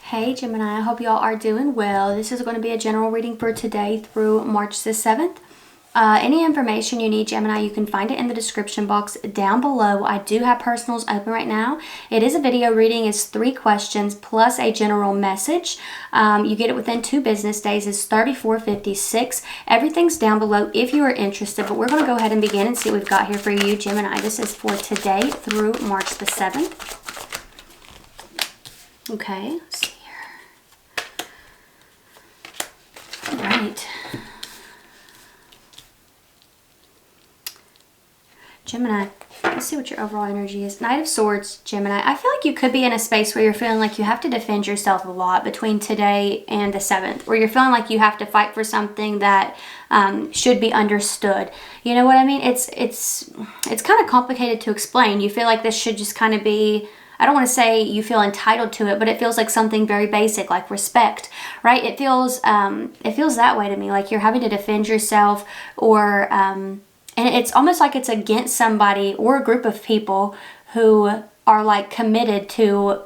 Hey Gemini, I hope y'all are doing well. This is going to be a general reading for today through March the 7th. Any information you need, Gemini, you can find it in the description box down below. I do have personals open right now. It is a video reading. It's 3 questions plus a general message. You get it within 2 business days. It's $34.56. Everything's down below if you are interested, but we're going to go ahead and begin and see what we've got here for you, Gemini. This is for today through March the 7th. Okay, let's see here. All right. Gemini, let's see what your overall energy is. Knight of Swords, Gemini. I feel like you could be in a space where you're feeling like you have to defend yourself a lot between today and the 7th, or you're feeling like you have to fight for something that should be understood. You know what I mean? It's kind of complicated to explain. You feel like this should just kind of be, I don't want to say you feel entitled to it, but it feels like something very basic, like respect, right? It feels that way to me, like you're having to defend yourself, or and it's almost like it's against somebody or a group of people who are like committed to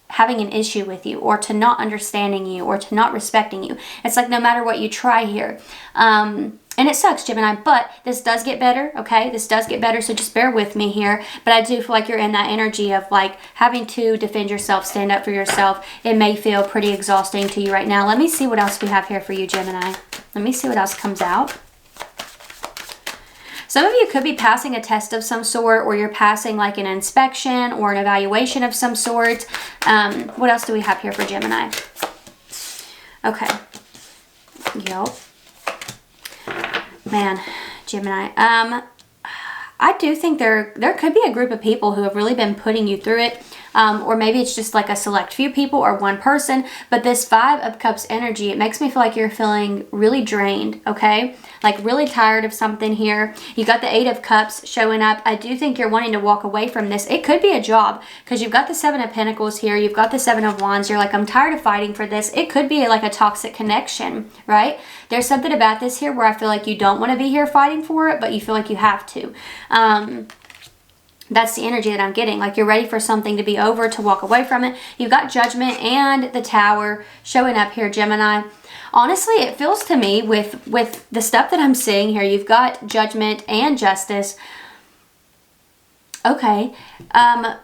having an issue with you, or to not understanding you, or to not respecting you. It's like no matter what you try here. And it sucks, Gemini, but this does get better, okay? This does get better, so just bear with me here. But I do feel like you're in that energy of like having to defend yourself, stand up for yourself. It may feel pretty exhausting to you right now. Let me see what else we have here for you, Gemini. Let me see what else comes out. Some of you could be passing a test of some sort, or you're passing like an inspection or an evaluation of some sort. What else do we have here for Gemini? Okay. Yup. Man, Gemini. I do think there could be a group of people who have really been putting you through it. Or maybe it's just like a select few people or one person. But this 5 of Cups energy, it makes me feel like you're feeling really drained, okay? Like really tired of something here. You got the 8 of Cups showing up. I do think you're wanting to walk away from this. It could be a job, because you've got the 7 of Pentacles here. You've got the 7 of Wands. You're like, I'm tired of fighting for this. It could be like a toxic connection, right? There's something about this here where I feel like you don't want to be here fighting for it, but you feel like you have to. That's the energy that I'm getting. Like you're ready for something to be over, to walk away from it. You've got Judgment and the Tower showing up here, Gemini. Honestly, it feels to me with the stuff that I'm seeing here, you've got Judgment and Justice. Okay.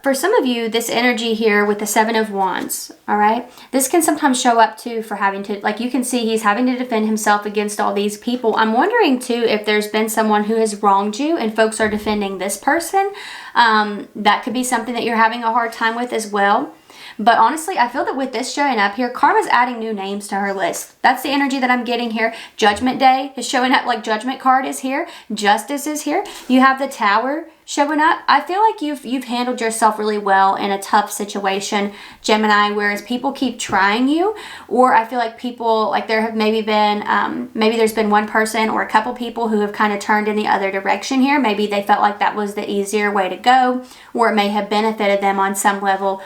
For some of you, this energy here with the 7 of Wands, all right, this can sometimes show up too for having to, like you can see he's having to defend himself against all these people. I'm wondering too if there's been someone who has wronged you and folks are defending this person. That could be something that you're having a hard time with as well. But honestly, I feel that with this showing up here, Karma's adding new names to her list. That's the energy that I'm getting here. Judgment Day is showing up, like Judgment card is here. Justice is here. You have the Tower showing up. I feel like you've handled yourself really well in a tough situation, Gemini, whereas people keep trying you, or I feel like people, like there have maybe been, maybe there's been one person or a couple people who have kind of turned in the other direction here. Maybe they felt like that was the easier way to go, or it may have benefited them on some level,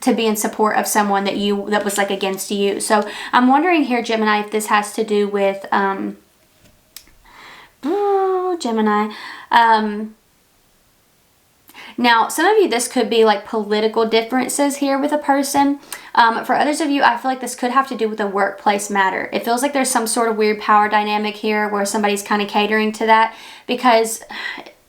to be in support of someone that was like against you. So I'm wondering here, Gemini, if this has to do with, Gemini, now, some of you, this could be like political differences here with a person. For others of you, I feel like this could have to do with a workplace matter. It feels like there's some sort of weird power dynamic here where somebody's kind of catering to that, because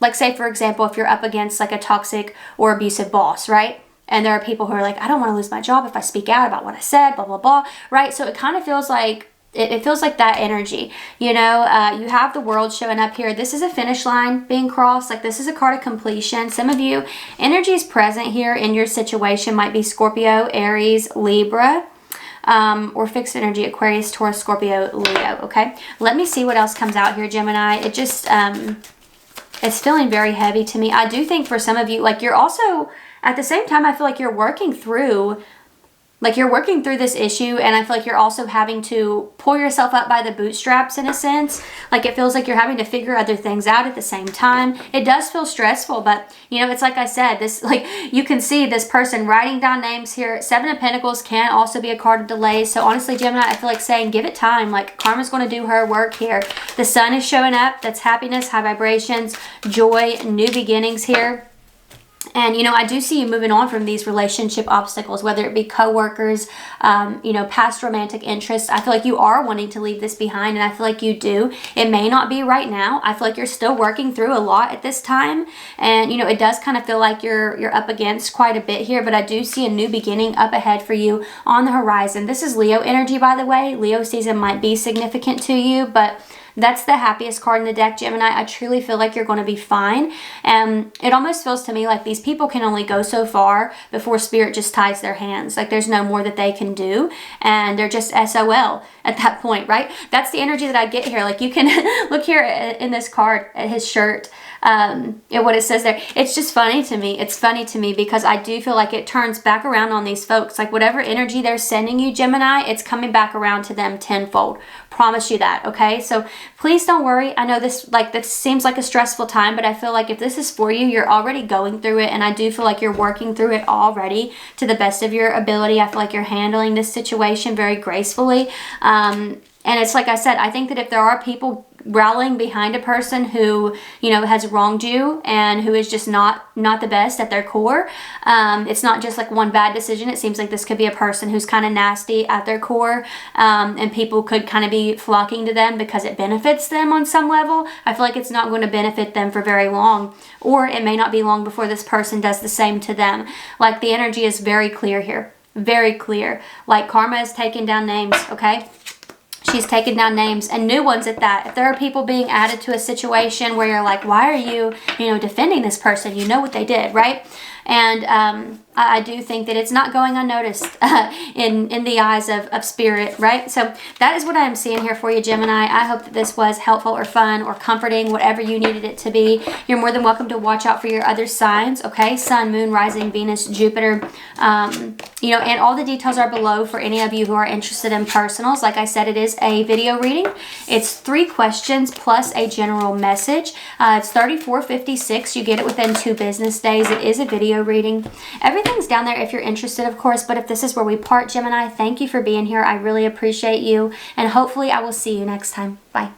like say, for example, if you're up against like a toxic or abusive boss, right? And there are people who are like, I don't want to lose my job if I speak out about what I said, blah, blah, blah, right? So it kind of feels like, it feels like that energy, you know. You have the World showing up here. This is a finish line being crossed. Like this is a card of completion. Some of you, energy is present here in your situation. Might be Scorpio, Aries, Libra, or fixed energy, Aquarius, Taurus, Scorpio, Leo, okay? Let me see what else comes out here, Gemini. It just, it's feeling very heavy to me. I do think for some of you, like you're also, at the same time, I feel like you're working through this issue, and I feel like you're also having to pull yourself up by the bootstraps in a sense. Like it feels like you're having to figure other things out at the same time. It does feel stressful, but you know, it's like I said, this, like you can see this person writing down names here. 7 of Pentacles can also be a card of delays. So honestly, Gemini, I feel like saying give it time. Like Karma's going to do her work here. The Sun is showing up. That's happiness, high vibrations, joy, new beginnings here. And, you know, I do see you moving on from these relationship obstacles, whether it be coworkers, you know, past romantic interests. I feel like you are wanting to leave this behind, and I feel like you do. It may not be right now. I feel like you're still working through a lot at this time. And, you know, it does kind of feel like you're up against quite a bit here, but I do see a new beginning up ahead for you on the horizon. This is Leo energy, by the way. Leo season might be significant to you, but that's the happiest card in the deck, Gemini. I truly feel like you're going to be fine. And it almost feels to me like these people can only go so far before Spirit just ties their hands. Like there's no more that they can do. And they're just SOL at that point, right? That's the energy that I get here. Like you can look here in this card at his shirt. And what it says there, it's just funny to me. It's funny to me because I do feel like it turns back around on these folks. Like whatever energy they're sending you, Gemini, it's coming back around to them tenfold. Promise you that, okay? So please don't worry. I know this seems like a stressful time, but I feel like if this is for you, you're already going through it, and I do feel like you're working through it already to the best of your ability. I feel like you're handling this situation very gracefully. And it's like I said, I think that if there are people rallying behind a person who, you know, has wronged you and who is just not the best at their core, it's not just like one bad decision. It seems like this could be a person who's kind of nasty at their core, and people could kind of be flocking to them because it benefits them on some level. I feel like it's not going to benefit them for very long, or it may not be long before this person does the same to them. Like the energy is very clear here, very clear. Like karma is taking down names, okay? She's taken down names, and new ones at that. If there are people being added to a situation where you're like, why are you, you know, defending this person? You know what they did, right? And I do think that it's not going unnoticed in the eyes of Spirit, right? So that is what I am seeing here for you, Gemini. I hope that this was helpful or fun or comforting, whatever you needed it to be. You're more than welcome to watch out for your other signs, okay? Sun, Moon, Rising, Venus, Jupiter, you know, and all the details are below for any of you who are interested in personals. Like I said, it is a video reading. It's 3 questions plus a general message. It's $34.56. You get it within 2 business days. It is a video reading. Everything's down there if you're interested, of course, but if this is where we part, Gemini, thank you for being here. I really appreciate you, and hopefully I will see you next time. Bye.